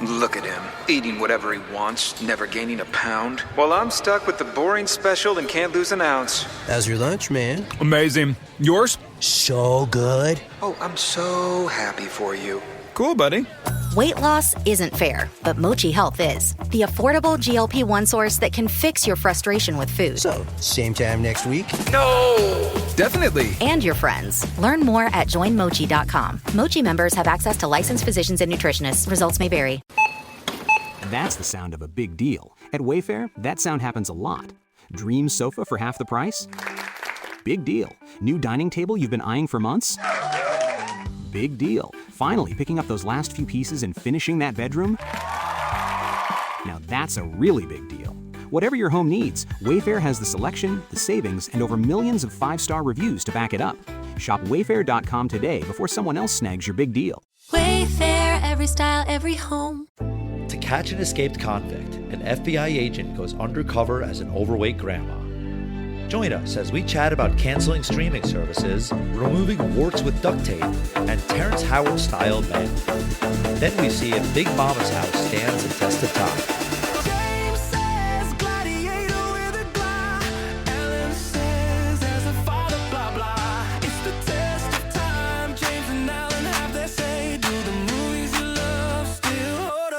Look at him, eating whatever he wants, never gaining a pound. While I'm stuck with the boring special and can't lose an ounce. How's your lunch, man? Amazing. Yours? So good. Oh, I'm so happy for you. Cool, buddy. Weight loss isn't fair, but Mochi Health is. The affordable GLP-1 source that can fix your frustration with food. So, same time next week? No! Definitely. And your friends. Learn more at joinmochi.com. Mochi members have access to licensed physicians and nutritionists. Results may vary. That's the sound of a big deal. At Wayfair, that sound happens a lot. Dream sofa for half the price? Big deal. New dining table you've been eyeing for months? Big deal. Finally picking up those last few pieces and finishing that bedroom? Now that's a really big deal. Whatever your home needs, Wayfair has the selection, the savings, and over millions of 5-star reviews to back it up. Shop wayfair.com today before someone else snags your big deal. Wayfair, every style, every home. To catch an escaped convict, an FBI agent goes undercover as an overweight grandma. Join us as we chat about canceling streaming services, removing warts with duct tape, and Terrence Howard style men. Then we see if Big Momma's house stands the test of time.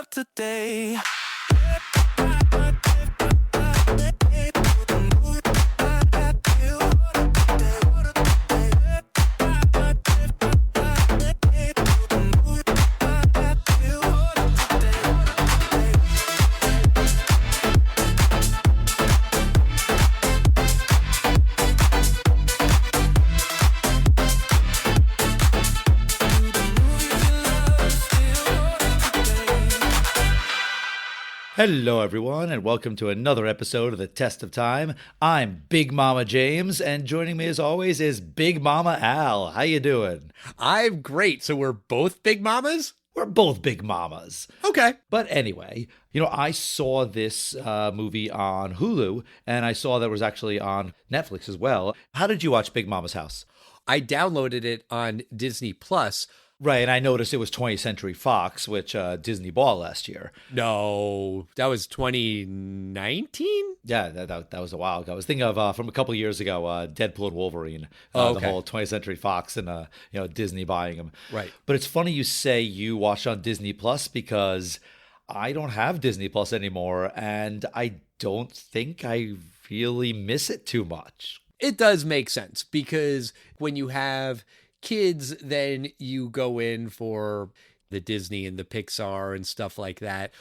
Today. Hello everyone, and welcome to another episode of The Test of Time. I'm Big Mama James, and joining me as always is Big Mama Al. How you doing? I'm great. So we're both big mamas? We're both big mamas. Okay. But anyway, I saw this movie on Hulu, and I saw that it was actually on Netflix as well. How did you watch Big Mama's House? I downloaded it on Disney Plus. Right, and I noticed it was 20th Century Fox, which Disney bought last year. No, that was 2019? Yeah, that was a while ago. I was thinking of from a couple of years ago, Deadpool and Wolverine, okay. The whole 20th Century Fox and Disney buying them. Right. But it's funny you say you watched on Disney Plus because I don't have Disney Plus anymore, and I don't think I really miss it too much. It does make sense because when you have kids, then you go in for the Disney and the Pixar and stuff like that.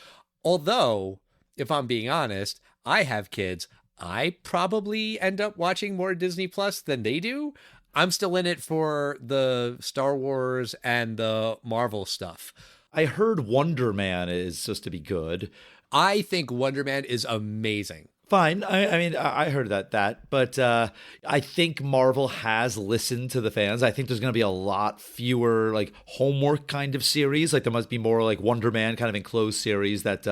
Although, if I'm being honest, I have kids. I probably end up watching more Disney Plus than they do. I'm still in it for the Star Wars and the Marvel stuff. I heard Wonder Man is supposed to be good. I think Wonder Man is amazing. Fine. I mean, I heard that, but I think Marvel has listened to the fans. I think there's going to be a lot fewer like homework kind of series. Like there must be more like Wonder Man kind of enclosed series that,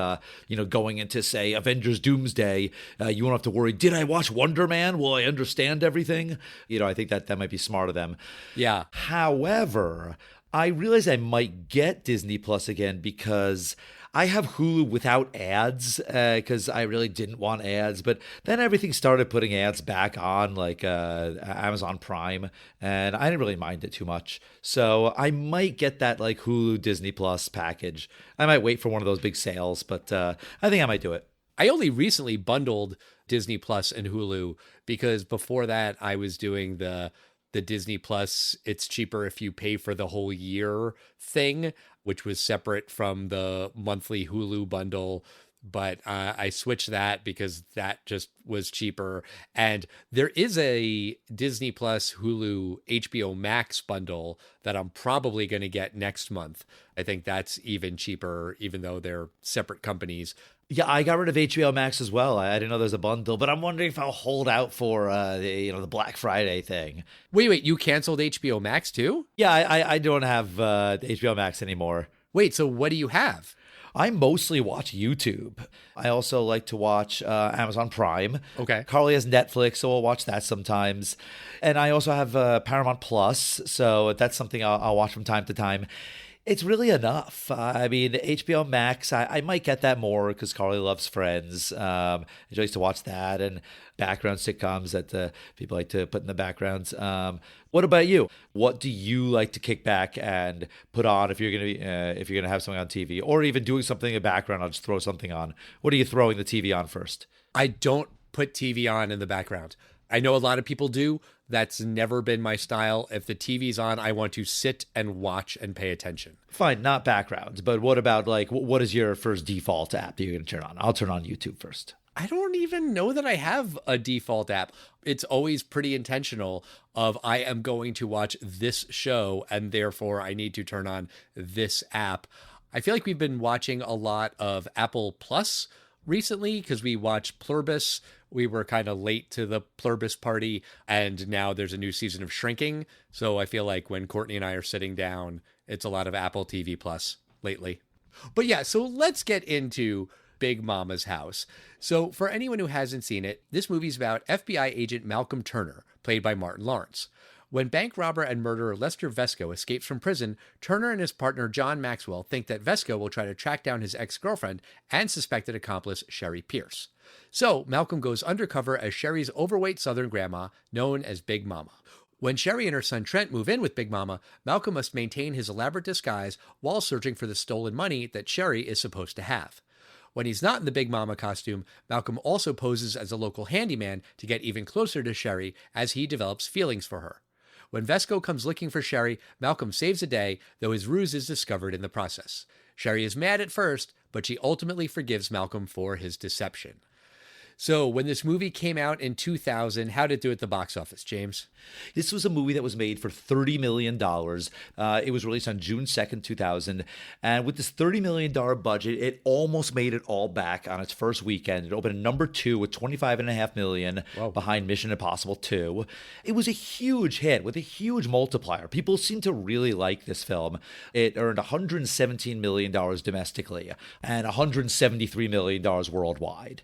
going into say Avengers Doomsday, you won't have to worry. Did I watch Wonder Man? Will I understand everything? I think that might be smart of them. Yeah. However, I realize I might get Disney Plus again because I have Hulu without ads because I really didn't want ads. But then everything started putting ads back on, like Amazon Prime, and I didn't really mind it too much. So I might get that like Hulu Disney Plus package. I might wait for one of those big sales, but I think I might do it. I only recently bundled Disney Plus and Hulu because before that I was doing the Disney Plus, it's cheaper if you pay for the whole year thing, which was separate from the monthly Hulu bundle. But I switched that because that just was cheaper. And there is a Disney Plus, Hulu, HBO Max bundle that I'm probably going to get next month. I think that's even cheaper, even though they're separate companies. Yeah, I got rid of HBO Max as well. I didn't know there's a bundle, but I'm wondering if I'll hold out for the Black Friday thing. Wait, you canceled HBO Max too? Yeah, I don't have HBO Max anymore. Wait, so what do you have? I mostly watch YouTube. I also like to watch Amazon Prime. Okay. Carly has Netflix, so we'll watch that sometimes. And I also have Paramount Plus, so that's something I'll watch from time to time. It's really enough. I mean, HBO Max, I might get that more because Carly loves Friends. She likes to watch that and background sitcoms that people like to put in the backgrounds. What about you? What do you like to kick back and put on if you're gonna have something on TV, or even doing something in the background? I'll just throw something on. What are you throwing the TV on first? I don't put TV on in the background. I know a lot of people do. That's never been my style. If the TV's on, I want to sit and watch and pay attention. Fine, not backgrounds, but what about like what is your first default app that you're gonna turn on? I'll turn on YouTube first. I don't even know that I have a default app. It's always pretty intentional of I am going to watch this show and therefore I need to turn on this app. I feel like we've been watching a lot of Apple Plus recently because we watched Pluribus. We were kind of late to the Pluribus party, and now there's a new season of Shrinking. So I feel like when Courtney and I are sitting down, it's a lot of Apple TV Plus lately. But yeah, so let's get into Big Momma's House. So for anyone who hasn't seen it, this movie's about FBI agent Malcolm Turner, played by Martin Lawrence. When bank robber and murderer Lester Vesco escapes from prison, Turner and his partner John Maxwell think that Vesco will try to track down his ex-girlfriend and suspected accomplice Sherry Pierce. So Malcolm goes undercover as Sherry's overweight Southern grandma, known as Big Momma. When Sherry and her son Trent move in with Big Momma, Malcolm must maintain his elaborate disguise while searching for the stolen money that Sherry is supposed to have. When he's not in the Big Momma costume, Malcolm also poses as a local handyman to get even closer to Sherry as he develops feelings for her. When Vesco comes looking for Sherry, Malcolm saves the day, though his ruse is discovered in the process. Sherry is mad at first, but she ultimately forgives Malcolm for his deception. So when this movie came out in 2000, how did it do at the box office, James? This was a movie that was made for $30 million. It was released on June 2nd, 2000. And with this $30 million budget, it almost made it all back on its first weekend. It opened at number 2 with $25.5 million behind Mission Impossible 2. It was a huge hit with a huge multiplier. People seem to really like this film. It earned $117 million domestically and $173 million worldwide.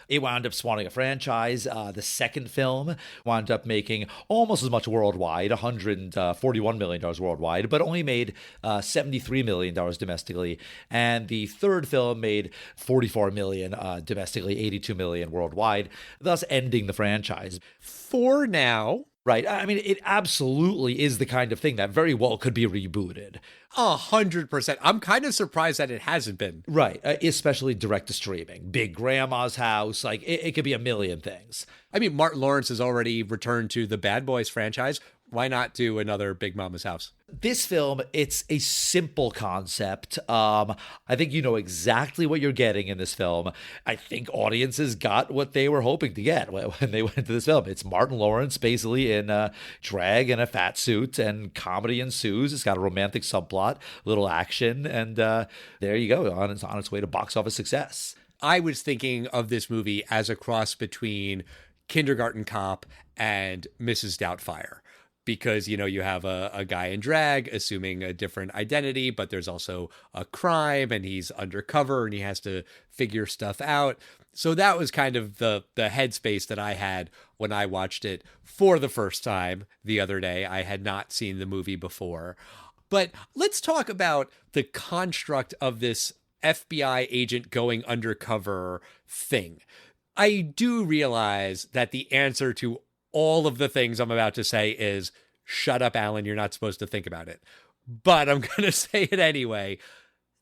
It wound up spawning a franchise. The second film wound up making almost as much worldwide, $141 million worldwide, but only made $73 million domestically. And the third film made $44 million domestically, $82 million worldwide, thus ending the franchise. For now. Right. I mean, it absolutely is the kind of thing that very well could be rebooted. 100%. I'm kind of surprised that it hasn't been. Right. Especially direct to streaming. Big Grandma's House. Like, it could be a million things. I mean, Martin Lawrence has already returned to the Bad Boys franchise. Why not do another Big Momma's House? This film, it's a simple concept. I think you know exactly what you're getting in this film. I think audiences got what they were hoping to get when they went to this film. It's Martin Lawrence basically in drag and a fat suit, and comedy ensues. It's got a romantic subplot, little action, and there you go, on its way to box office success. I was thinking of this movie as a cross between Kindergarten Cop and Mrs. Doubtfire. Because, you know, you have a guy in drag assuming a different identity, but there's also a crime and he's undercover and he has to figure stuff out. So that was kind of the headspace that I had when I watched it for the first time the other day. I had not seen the movie before. But let's talk about the construct of this FBI agent going undercover thing. I do realize that the answer to all of the things I'm about to say is, shut up, Alan, you're not supposed to think about it. But I'm going to say it anyway.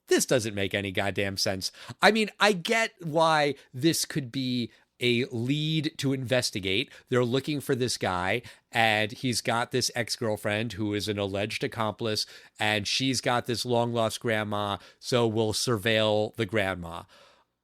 This doesn't make any goddamn sense. I mean, I get why this could be a lead to investigate. They're looking for this guy, and he's got this ex-girlfriend who is an alleged accomplice, and she's got this long-lost grandma, so we'll surveil the grandma.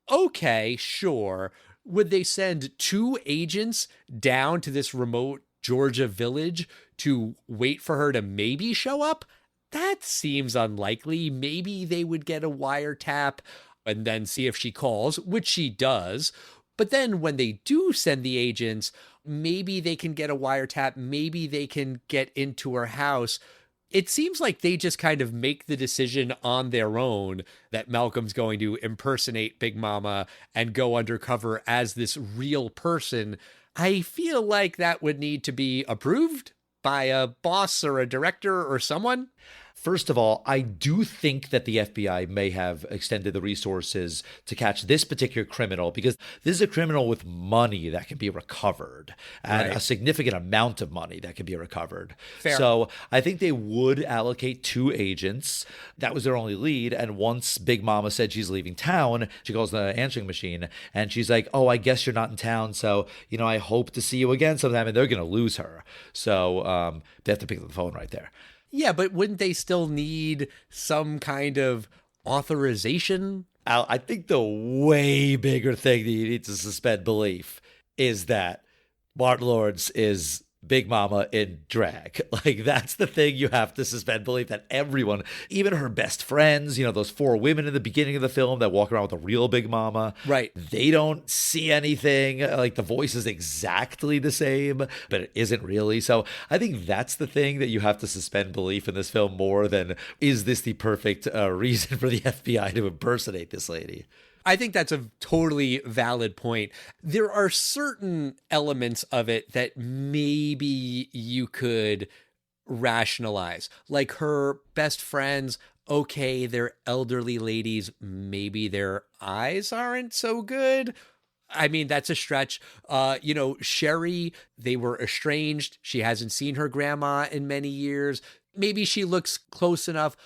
Okay, sure. Would they send 2 agents down to this remote Georgia village to wait for her to maybe show up? That seems unlikely. Maybe they would get a wiretap and then see if she calls, which she does. But then when they do send the agents, maybe they can get a wiretap. Maybe they can get into her house. It seems like they just kind of make the decision on their own that Malcolm's going to impersonate Big Momma and go undercover as this real person. I feel like that would need to be approved by a boss or a director or someone. First of all, I do think that the FBI may have extended the resources to catch this particular criminal because this is a criminal with money that can be recovered and Right. a significant amount of money that can be recovered. Fair. So I think they would allocate 2 agents. That was their only lead. And once Big Mama said she's leaving town, she calls the answering machine and she's like, oh, I guess you're not in town. So, I hope to see you again sometime. And they're going to lose her. So they have to pick up the phone right there. Yeah, but wouldn't they still need some kind of authorization? Al, I think the way bigger thing that you need to suspend belief is that Martin Lawrence is Big Mama in drag. Like, that's the thing you have to suspend belief, that everyone, even her best friends, those 4 women in the beginning of the film that walk around with a real Big Mama, Right. they don't see anything. Like, the voice is exactly the same, but it isn't really. So I think that's the thing that you have to suspend belief in this film more than, is this the perfect reason for the FBI to impersonate this lady? I think that's a totally valid point. There are certain elements of it that maybe you could rationalize, like her best friends. Okay, they're elderly ladies. Maybe their eyes aren't so good. I mean, that's a stretch. Sherry, they were estranged. She hasn't seen her grandma in many years. Maybe she looks close enough.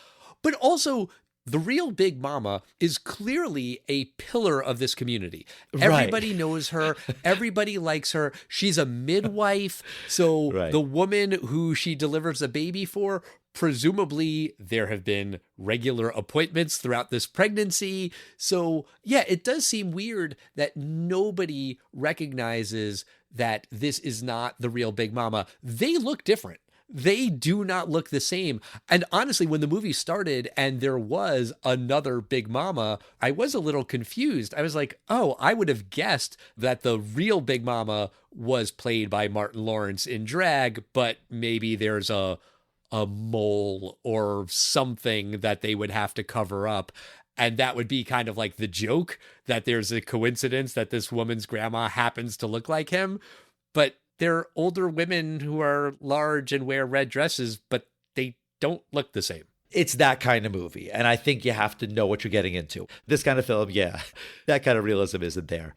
But also, the real Big Mama is clearly a pillar of this community. Right. Everybody knows her. Everybody likes her. She's a midwife. So Right. the woman who she delivers a baby for, presumably there have been regular appointments throughout this pregnancy. So yeah, it does seem weird that nobody recognizes that this is not the real Big Mama. They look different. They do not look the same. And honestly, when the movie started and there was another Big Mama, I was a little confused. I was like, oh, I would have guessed that the real Big Mama was played by Martin Lawrence in drag, but maybe there's a mole or something that they would have to cover up. And that would be kind of like the joke, that there's a coincidence that this woman's grandma happens to look like him. But they're older women who are large and wear red dresses, but they don't look the same. It's that kind of movie. And I think you have to know what you're getting into. This kind of film, yeah, that kind of realism isn't there.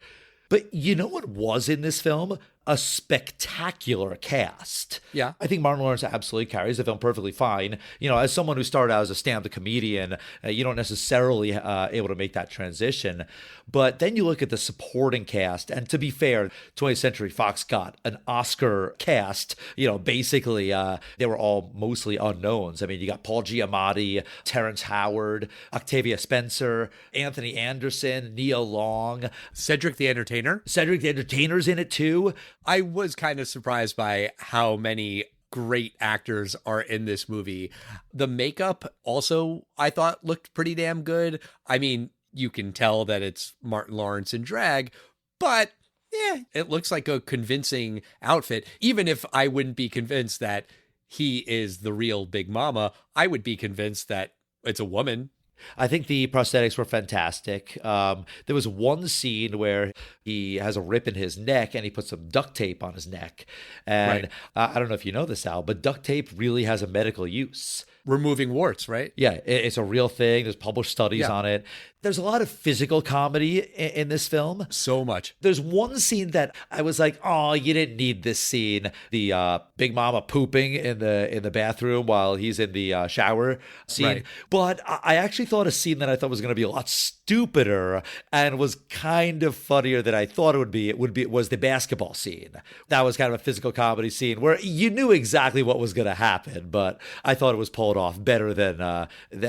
But you know what was in this film? A spectacular cast. Yeah. I think Martin Lawrence absolutely carries the film perfectly fine. As someone who started out as a stand-up comedian, you don't necessarily able to make that transition. But then you look at the supporting cast, and to be fair, 20th Century Fox got an Oscar cast. Basically, they were all mostly unknowns. I mean, you got Paul Giamatti, Terrence Howard, Octavia Spencer, Anthony Anderson, Nia Long. Cedric the Entertainer. Cedric the Entertainer's in it too. I was kind of surprised by how many great actors are in this movie. The makeup also, I thought, looked pretty damn good. I mean, you can tell that it's Martin Lawrence in drag, but yeah, it looks like a convincing outfit. Even if I wouldn't be convinced that he is the real Big Mama, I would be convinced that it's a woman. I think the prosthetics were fantastic. There was one scene where he has a rip in his neck and he puts some duct tape on his neck. And Right. I don't know if you know this, Al, but duct tape really has a medical use. Removing warts, right? Yeah, it's a real thing. There's published studies on it. There's a lot of physical comedy in this film. So much. There's one scene that I was like, oh, you didn't need this scene. The Big Mama pooping in the bathroom while he's in the shower scene. Right. But I actually thought a scene that I thought was going to be a lot stupider and was kind of funnier than I thought it was the basketball scene. That was kind of a physical comedy scene where you knew exactly what was going to happen, but I thought it was pulled off better than I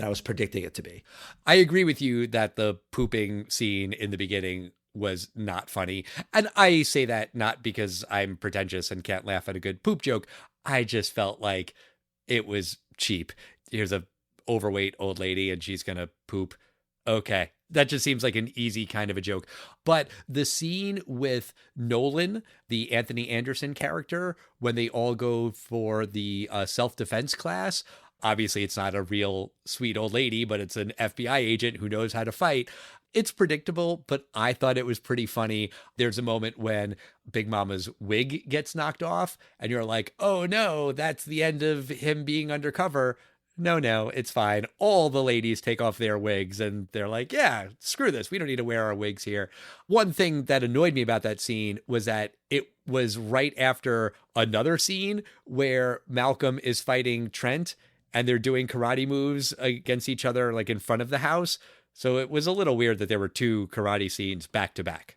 was predicting it to be. I agree with you that the pooping scene in the beginning was not funny. And I say that not because I'm pretentious and can't laugh at a good poop joke. I just felt like it was cheap. Here's a overweight old lady and she's going to poop. Okay. That just seems like an easy kind of a joke. But the scene with Nolan, the Anthony Anderson character, when they all go for the self-defense class, obviously it's not a real sweet old lady, but it's an FBI agent who knows how to fight. It's predictable, but I thought it was pretty funny. There's a moment when Big Mama's wig gets knocked off and you're like, oh no, that's the end of him being undercover. no, it's fine. All the ladies take off their wigs and they're like, yeah, screw this. We don't need to wear our wigs here. One thing that annoyed me about that scene was that it was right after another scene where Malcolm is fighting Trent and they're doing karate moves against each other, like in front of the house. So it was a little weird that there were two karate scenes back to back.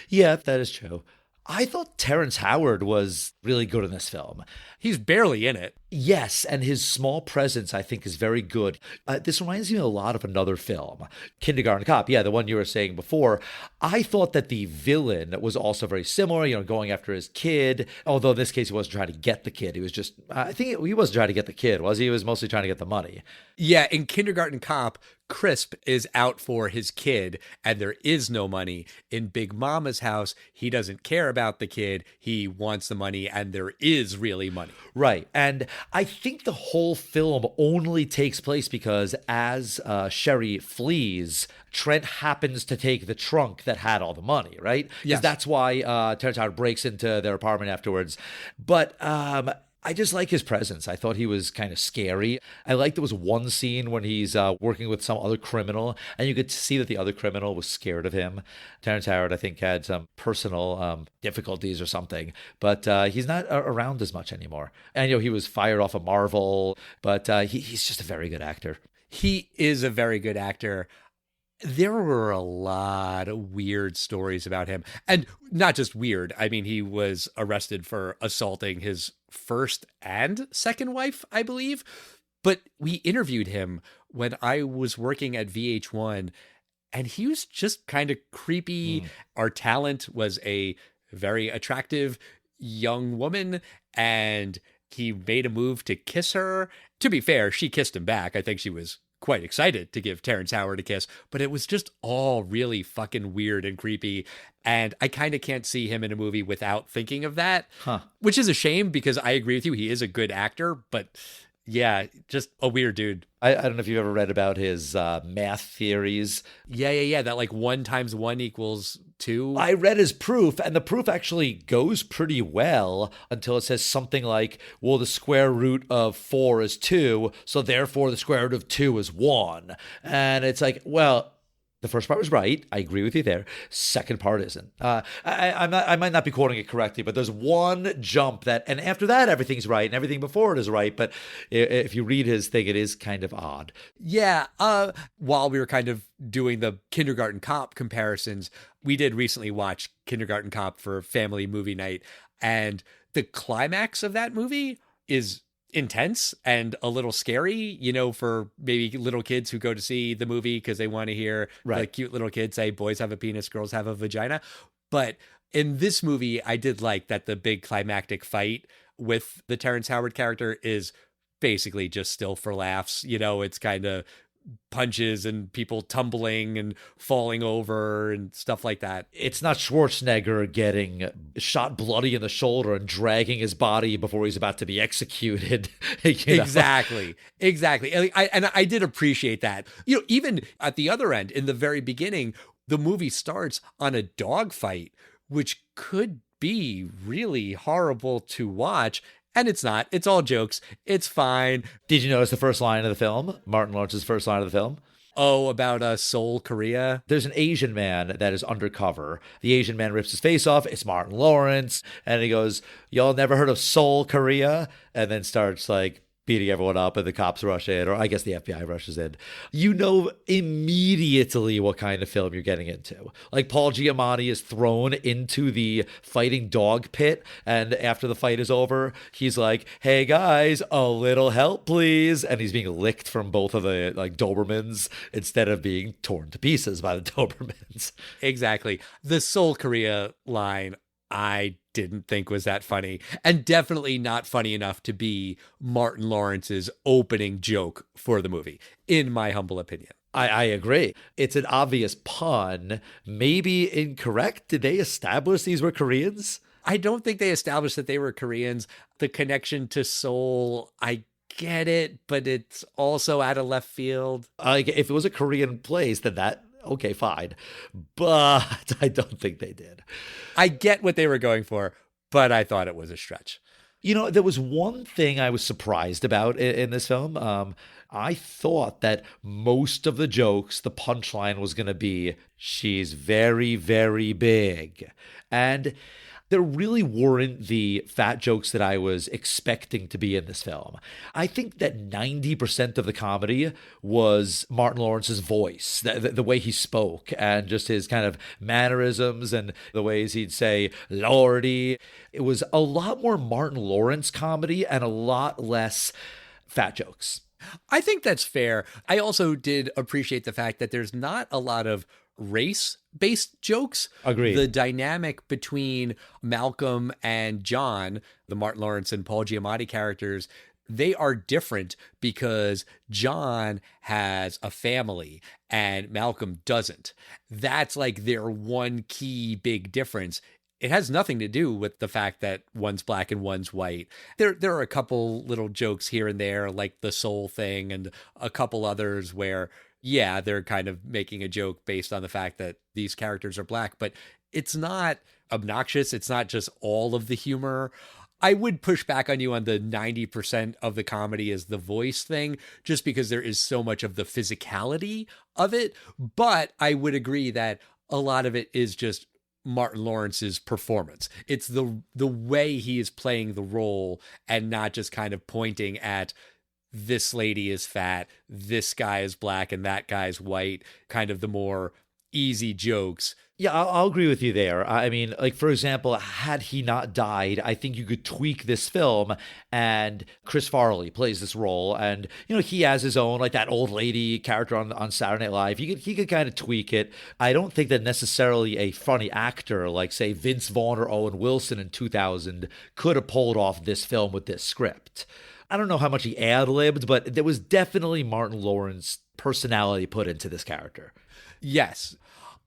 Yeah, that is true. I thought Terrence Howard was really good in this film. He's barely in it. Yes, and his small presence, I think, is very good. This reminds me a lot of another film, Kindergarten Cop. Yeah, the one you were saying before. I thought that the villain was also very similar, going after his kid. Although in this case, he wasn't trying to get the kid. He was just, I think he wasn't trying to get the kid, was he? He was mostly trying to get the money. Yeah, in Kindergarten Cop, Crisp is out for his kid and there is no money. In Big Mama's house, he doesn't care about the kid. He wants the money and there is really money. Right. And I think the whole film only takes place because as Sherry flees, Trent happens to take the trunk that had all the money, right? Because Yes. that's why Terrence Howard breaks into their apartment afterwards. But I just like his presence. I thought he was kind of scary. I liked there was one scene when he's working with some other criminal, and you could see that the other criminal was scared of him. Terrence Howard, I think, had some personal difficulties or something, but he's not around as much anymore. And, he was fired off of Marvel, but he's just a very good actor. He is a very good actor. There were a lot of weird stories about him. And not just weird. I mean, he was arrested for assaulting his first and second wife, I believe. But we interviewed him when I was working at VH1, and he was just kind of creepy. Our talent was a very attractive young woman, and he made a move to kiss her. To be fair, she kissed him back. I think she was quite excited to give Terrence Howard a kiss, but it was just all really fucking weird and creepy. And I kind of can't see him in a movie without thinking of that, which is a shame because I agree with you. He is a good actor, but yeah, just a weird dude. I don't know if you've ever read about his math theories. Yeah. That like 1 × 1 = 2. I read his proof, and the proof actually goes pretty well until it says something like, well, the square root of 4 is 2, so therefore the square root of 2 is 1. And it's like, well, the first part was right. I agree with you there. Second part isn't. I might not be quoting it correctly, but there's one jump and after that, everything's right, and everything before it is right. But if you read his thing, it is kind of odd. Yeah. While we were kind of doing the Kindergarten Cop comparisons, we did recently watch Kindergarten Cop for family movie night. And the climax of that movie is intense and a little scary, for maybe little kids who go to see the movie because they want to hear the cute little kids say boys have a penis, girls have a vagina. But in this movie, I did like that the big climactic fight with the Terrence Howard character is basically just still for laughs. It's kind of punches and people tumbling and falling over and stuff like that. It's not Schwarzenegger getting shot bloody in the shoulder and dragging his body before he's about to be executed. Exactly. I did appreciate that. Even at the other end, in the very beginning, the movie starts on a dogfight, which could be really horrible to watch. And it's not. It's all jokes. It's fine. Did you notice the first line of the film? Martin Lawrence's first line of the film? Oh, about Seoul, Korea? There's an Asian man that is undercover. The Asian man rips his face off. It's Martin Lawrence. And he goes, y'all never heard of Seoul, Korea? And then starts beating everyone up, and the cops rush in, or I guess the FBI rushes in. You know immediately what kind of film you're getting into. Paul Giamatti is thrown into the fighting dog pit, and after the fight is over, he's like, hey guys, a little help please, and he's being licked from both of the Dobermans instead of being torn to pieces by the Dobermans. Exactly. The Seoul, Korea line, I didn't think was that funny, and definitely not funny enough to be Martin Lawrence's opening joke for the movie, in my humble opinion. I agree. It's an obvious pun, maybe incorrect. Did they establish these were Koreans? I don't think they established that they were Koreans. The connection to Seoul, I get it, but it's also out of left field. If it was a Korean place, then okay, fine. But I don't think they did. I get what they were going for, but I thought it was a stretch. You know, there was one thing I was surprised about in this film. I thought that most of the jokes, the punchline was going to be, she's very, very big. And there really weren't the fat jokes that I was expecting to be in this film. I think that 90% of the comedy was Martin Lawrence's voice, the way he spoke, and just his kind of mannerisms and the ways he'd say, Lordy. It was a lot more Martin Lawrence comedy and a lot less fat jokes. I think that's fair. I also did appreciate the fact that there's not a lot of race-based jokes. Agreed. The dynamic between Malcolm and John, the Martin Lawrence and Paul Giamatti characters, they are different because John has a family and Malcolm doesn't. That's like their one key big difference. It has nothing to do with the fact that one's black and one's white. There are a couple little jokes here and there, like the soul thing, and a couple others where, yeah, they're kind of making a joke based on the fact that these characters are black, but it's not obnoxious. It's not just all of the humor. I would push back on you on the 90% of the comedy is the voice thing, just because there is so much of the physicality of it. But I would agree that a lot of it is just Martin Lawrence's performance. It's the way he is playing the role and not just kind of pointing at this lady is fat, this guy is black, and that guy's white, kind of the more easy jokes. Yeah, I'll agree with you there. I mean, like, for example, had he not died, I think you could tweak this film, and Chris Farley plays this role, and, you know, he has his own, like, that old lady character on Saturday Night Live. He could kind of tweak it. I don't think that necessarily a funny actor like, say, Vince Vaughn or Owen Wilson in 2000 could have pulled off this film with this script. I don't know how much he ad-libbed, but there was definitely Martin Lawrence personality put into this character. Yes.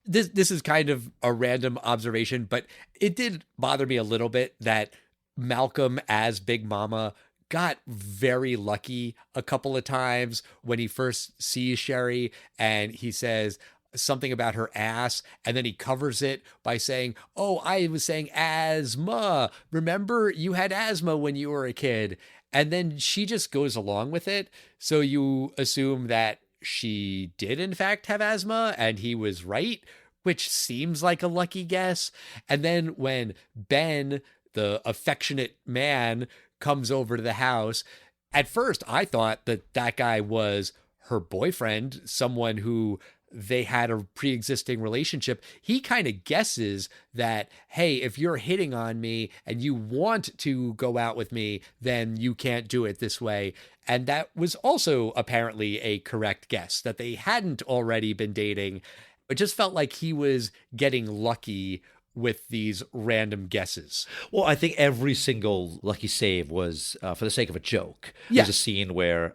This is kind of a random observation, but it did bother me a little bit that Malcolm as Big Momma got very lucky a couple of times when he first sees Sherry and he says something about her ass, and then he covers it by saying, oh, I was saying asthma. Remember, you had asthma when you were a kid. And then she just goes along with it. So you assume that she did, in fact, have asthma and he was right, which seems like a lucky guess. And then when Ben, the affectionate man, comes over to the house, at first I thought that that guy was her boyfriend, someone who they had a pre-existing relationship. He kind of guesses that, hey, if you're hitting on me and you want to go out with me, then you can't do it this way. And that was also apparently a correct guess, that they hadn't already been dating. It just felt like he was getting lucky with these random guesses. Well, I think every single lucky save was for the sake of a joke. Yeah. There's a scene where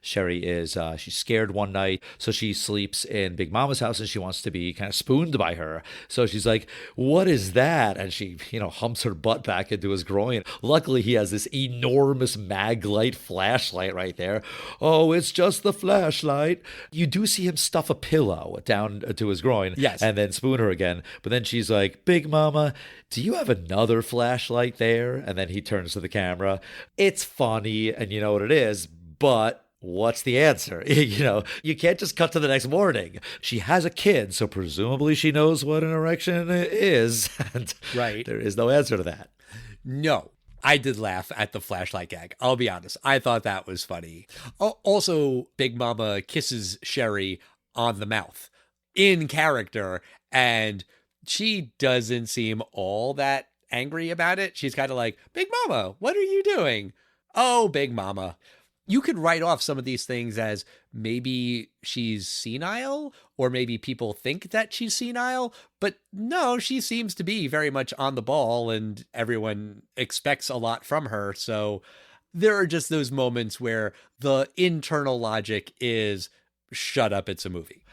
Sherry is, she's scared one night, so she sleeps in Big Mama's house and she wants to be kind of spooned by her. So she's like, what is that? And she, humps her butt back into his groin. Luckily, he has this enormous Maglite flashlight right there. Oh, it's just the flashlight. You do see him stuff a pillow down to his groin. Yes. And then spoon her again. But then she's like, Big Mama, do you have another flashlight there? And then he turns to the camera. It's funny, and you know what it is, but what's the answer? You can't just cut to the next morning. She has a kid, so presumably she knows what an erection is. And right. There is no answer to that. No. I did laugh at the flashlight gag. I'll be honest. I thought that was funny. Also, Big Mama kisses Sherry on the mouth in character, and she doesn't seem all that angry about it. She's kind of like, Big Mama, what are you doing? Oh, Big Mama. You could write off some of these things as maybe she's senile, or maybe people think that she's senile, but no, she seems to be very much on the ball and everyone expects a lot from her. So there are just those moments where the internal logic is, shut up, it's a movie.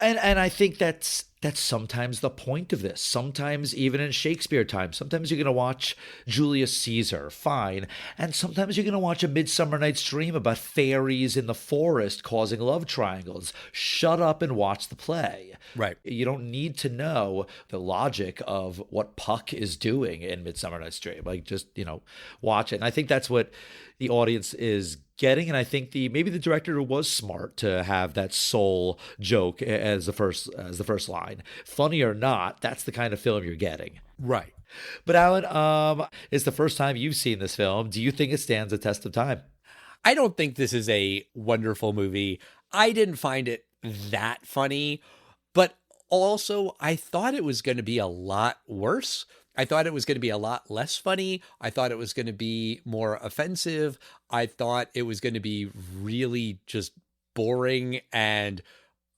And I think that's sometimes the point of this. Sometimes even in Shakespeare time, sometimes you're going to watch Julius Caesar, fine, and sometimes you're going to watch A Midsummer Night's Dream about fairies in the forest causing love triangles. Shut up and watch the play. Right. You don't need to know the logic of what Puck is doing in Midsummer Night's Dream. Like, just, watch it. And I think that's what the audience is getting, and I think maybe the director was smart to have that soul joke as the first line. Funny or not, that's the kind of film you're getting. Right. But Alan, it's the first time you've seen this film. Do you think it stands the test of time? I don't think this is a wonderful movie. I didn't find it that funny, but also I thought it was going to be a lot worse. I thought it was going to be a lot less funny. I thought it was going to be more offensive. I thought it was going to be really just boring, and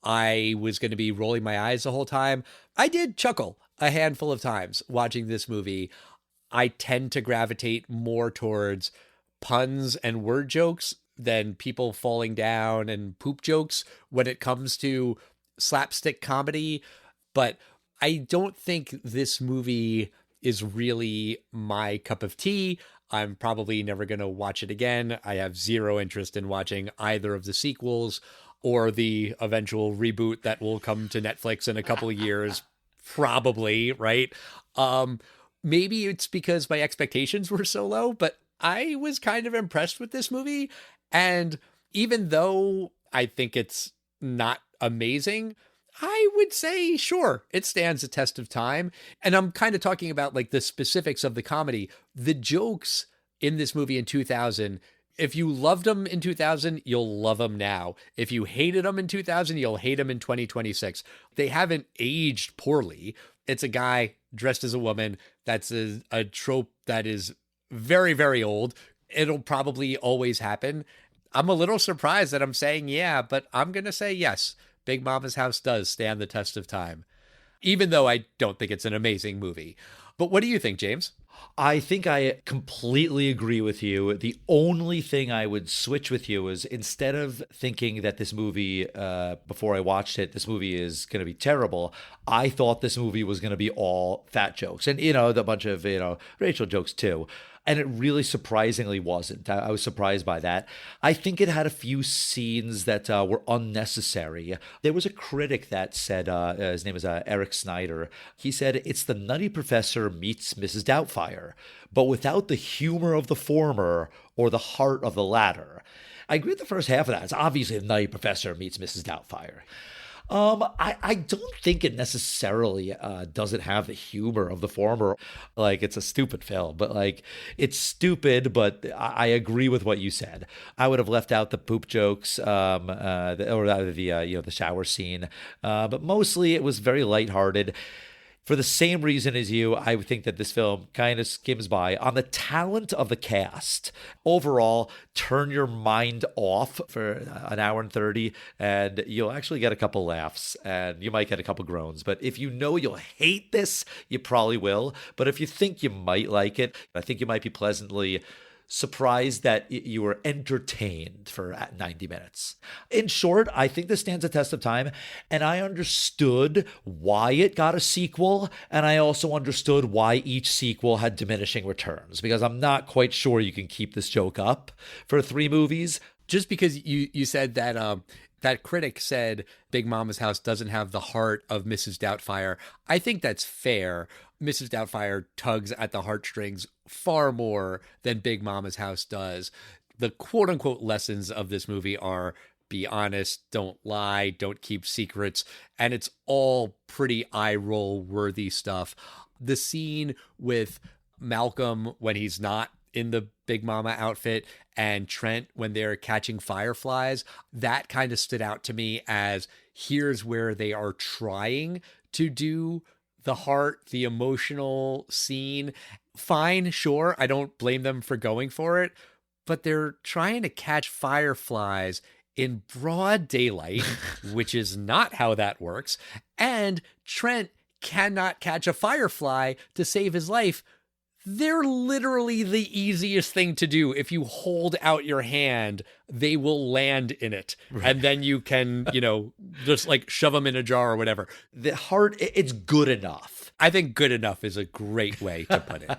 I was going to be rolling my eyes the whole time. I did chuckle a handful of times watching this movie. I tend to gravitate more towards puns and word jokes than people falling down and poop jokes when it comes to slapstick comedy. But I don't think this movie is really my cup of tea. I'm probably never going to watch it again. I have zero interest in watching either of the sequels or the eventual reboot that will come to Netflix in a couple of years, probably, right? Maybe it's because my expectations were so low, but I was kind of impressed with this movie. And even though I think it's not amazing, I would say, sure, it stands the test of time. And I'm kind of talking about like the specifics of the comedy. The jokes in this movie in 2000, if you loved them in 2000, you'll love them now. If you hated them in 2000, you'll hate them in 2026. They haven't aged poorly. It's a guy dressed as a woman. That's a trope that is very, very old. It'll probably always happen. I'm a little surprised that I'm saying yeah, but I'm going to say yes. Big Mama's House does stand the test of time, even though I don't think it's an amazing movie. But what do you think, James? I think I completely agree with you. The only thing I would switch with you is, instead of thinking that this movie, before I watched it, this movie is going to be terrible, I thought this movie was going to be all fat jokes. And, the bunch of, racial jokes too. And it really surprisingly wasn't. I was surprised by that. I think it had a few scenes that were unnecessary. There was a critic that said, his name is Eric Snyder. He said, it's the Nutty Professor meets Mrs. Doubtfire, but without the humor of the former or the heart of the latter. I agree with the first half of that. It's obviously the Nutty Professor meets Mrs. Doubtfire. I don't think it necessarily doesn't have the humor of the former. Like, it's a stupid film, but like, it's stupid, but I agree with what you said. I would have left out the poop jokes, or the shower scene, but mostly it was very lighthearted. For the same reason as you, I think that this film kind of skims by on the talent of the cast. Overall, turn your mind off for an hour and 30, and you'll actually get a couple laughs, and you might get a couple groans. But if you know you'll hate this, you probably will. But if you think you might like it, I think you might be pleasantly surprised that you were entertained for 90 minutes. In short, I think this stands a test of time, and I understood why it got a sequel, and I also understood why each sequel had diminishing returns, because I'm not quite sure you can keep this joke up for 3 movies. Just because you said that that critic said Big Mama's House doesn't have the heart of Mrs. Doubtfire, I think that's fair. Mrs. Doubtfire tugs at the heartstrings far more than Big Mama's House does. The quote-unquote lessons of this movie are be honest, don't lie, don't keep secrets, and it's all pretty eye-roll worthy stuff. The scene with Malcolm when he's not in the Big Mama outfit and Trent when they're catching fireflies, that kind of stood out to me as here's where they are trying to do the heart, the emotional scene. Fine, sure, I don't blame them for going for it, but they're trying to catch fireflies in broad daylight, which is not how that works. And Trent cannot catch a firefly to save his life. they're literally the easiest thing to do. If you hold out your hand, they will land in it. Right. And then you can, just like shove them in a jar or whatever. The heart, it's good enough. I think good enough is a great way to put it.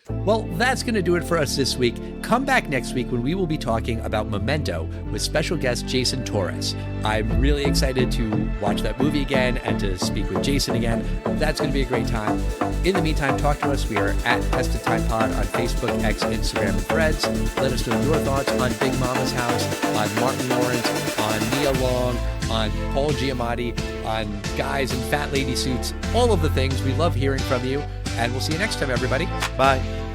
Well, that's going to do it for us this week. Come back next week when we will be talking about Memento with special guest Jason Torres. I'm really excited to watch that movie again and to speak with Jason again. That's going to be a great time. In the meantime, talk to us. We are at Tested Time Pod on Facebook, X, Instagram, and Threads. Let us know your thoughts on Big Mama's House, on Martin Lawrence, on Nia Long, on Paul Giamatti, on guys in fat lady suits, all of the things. We love hearing from you. And we'll see you next time, everybody. Bye.